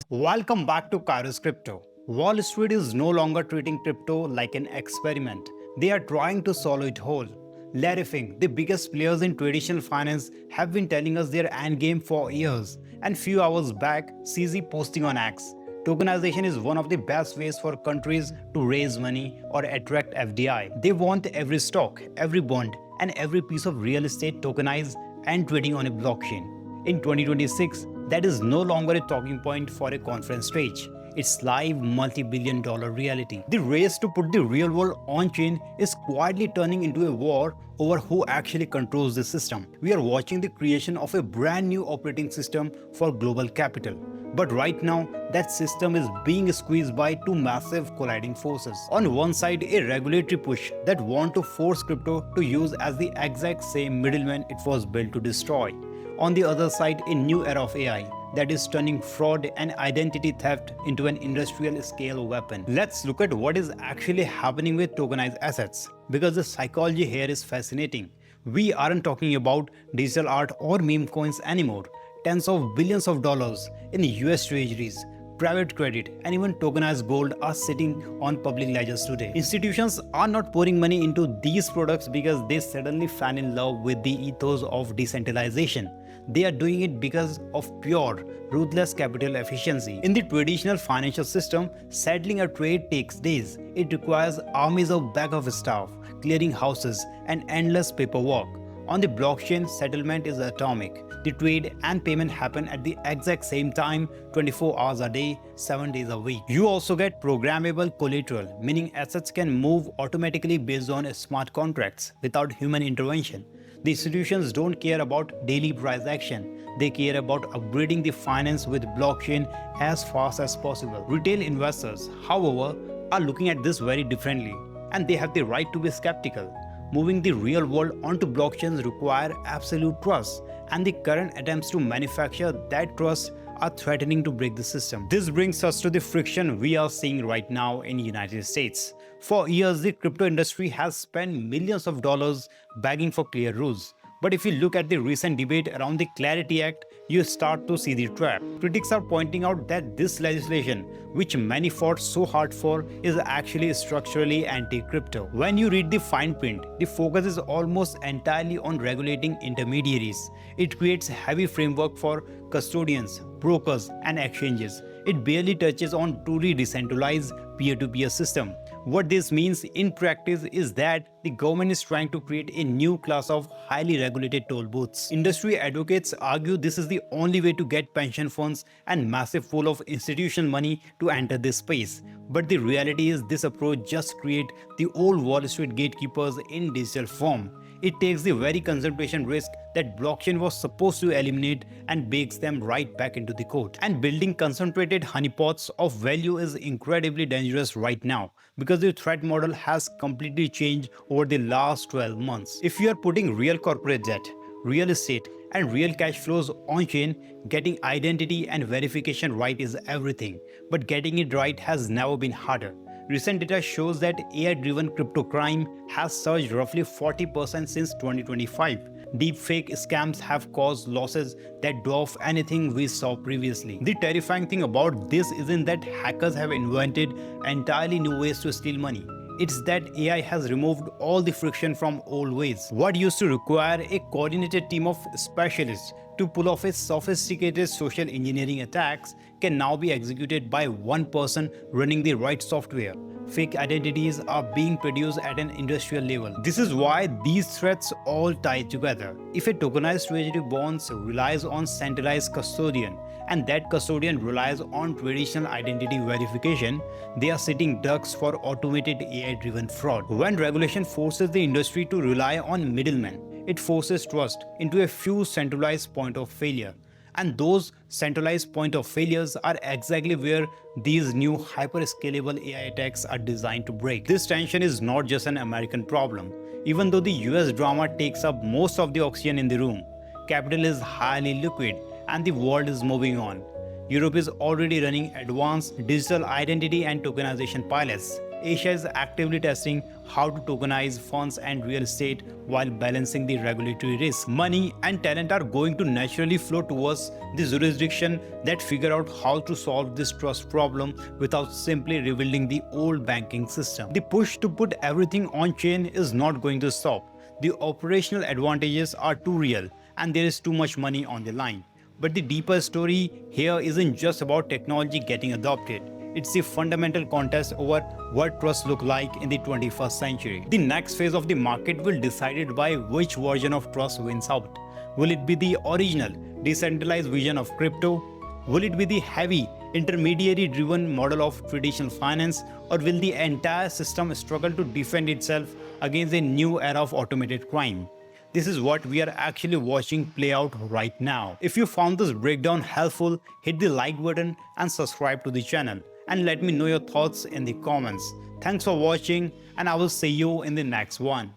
Welcome back to Kairos Crypto. Wall Street is no longer treating crypto like an experiment. They are trying to swallow it whole. Larry Fink, the biggest players in traditional finance, have been telling us their endgame for years. And few hours back, CZ posting on X. Tokenization is one of the best ways for countries to raise money or attract FDI. They want every stock, every bond, and every piece of real estate tokenized and trading on a blockchain. In 2026, that is no longer a talking point for a conference stage. It's live multi-billion dollar reality. The race to put the real world on chain is quietly turning into a war over who actually controls the system. We are watching the creation of a brand new operating system for global capital. But right now, that system is being squeezed by two massive colliding forces. On one side, a regulatory push that want to force crypto to use as the exact same middleman it was built to destroy. On the other side, a new era of AI that is turning fraud and identity theft into an industrial scale weapon. Let's look at what is actually happening with tokenized assets, because the psychology here is fascinating. We aren't talking about digital art or meme coins anymore. Tens of billions of dollars in US treasuries, private credit, and even tokenized gold are sitting on public ledgers today. Institutions are not pouring money into these products because they suddenly fell in love with the ethos of decentralization. They are doing it because of pure, ruthless capital efficiency. In the traditional financial system, settling a trade takes days. It requires armies of back-office staff, clearing houses, and endless paperwork. On the blockchain, settlement is atomic. The trade and payment happen at the exact same time, 24 hours a day, 7 days a week. You also get programmable collateral, meaning assets can move automatically based on smart contracts without human intervention. The institutions don't care about daily price action. They care about upgrading the finance with blockchain as fast as possible. Retail investors, however, are looking at this very differently, and they have the right to be skeptical. Moving the real world onto blockchains require absolute trust, and the current attempts to manufacture that trust are threatening to break the system. This brings us to the friction we are seeing right now in the United States. For years, the crypto industry has spent millions of dollars begging for clear rules. But if you look at the recent debate around the Clarity Act, you start to see the trap. Critics are pointing out that this legislation, which many fought so hard for, is actually structurally anti-crypto. When you read the fine print, the focus is almost entirely on regulating intermediaries. It creates a heavy framework for custodians, brokers, and exchanges. It barely touches on truly decentralized peer-to-peer system. What this means in practice is that the government is trying to create a new class of highly regulated toll booths. Industry advocates argue this is the only way to get pension funds and massive pool of institutional money to enter this space. But the reality is this approach just creates the old Wall Street gatekeepers in digital form. It takes the very concentration risk that blockchain was supposed to eliminate and bakes them right back into the code. And building concentrated honeypots of value is incredibly dangerous right now because the threat model has completely changed over the last 12 months. If you are putting real corporate debt, real estate, and real cash flows on chain, getting identity and verification right is everything. But getting it right has never been harder. Recent data shows that AI-driven crypto crime has surged roughly 40% since 2025. Deepfake scams have caused losses that dwarf anything we saw previously. The terrifying thing about this isn't that hackers have invented entirely new ways to steal money. It's that AI has removed all the friction from old ways. What used to require a coordinated team of specialists to pull off a sophisticated social engineering attacks can now be executed by one person running the right software. Fake identities are being produced at an industrial level. This is why these threats all tie together. If a tokenized treasury bonds relies on centralized custodian and that custodian relies on traditional identity verification, they are sitting ducks for automated AI-driven fraud. When regulation forces the industry to rely on middlemen, it forces trust into a few centralized points of failure. And those centralized point of failures are exactly where these new hyper-scalable AI attacks are designed to break. This tension is not just an American problem. Even though the US drama takes up most of the oxygen in the room, capital is highly liquid and the world is moving on. Europe is already running advanced digital identity and tokenization pilots. Asia is actively testing how to tokenize funds and real estate while balancing the regulatory risk. Money and talent are going to naturally flow towards the jurisdiction that figure out how to solve this trust problem without simply rebuilding the old banking system. The push to put everything on chain is not going to stop. The operational advantages are too real and there is too much money on the line. But the deeper story here isn't just about technology getting adopted. It's the fundamental contest over what trust look like in the 21st century. The next phase of the market will decided by which version of trust wins out. Will it be the original, decentralized vision of crypto? Will it be the heavy, intermediary driven model of traditional finance? Or will the entire system struggle to defend itself against a new era of automated crime? This is what we are actually watching play out right now. If you found this breakdown helpful, hit the like button and subscribe to the channel. And let me know your thoughts in the comments. Thanks for watching and I will see you in the next one.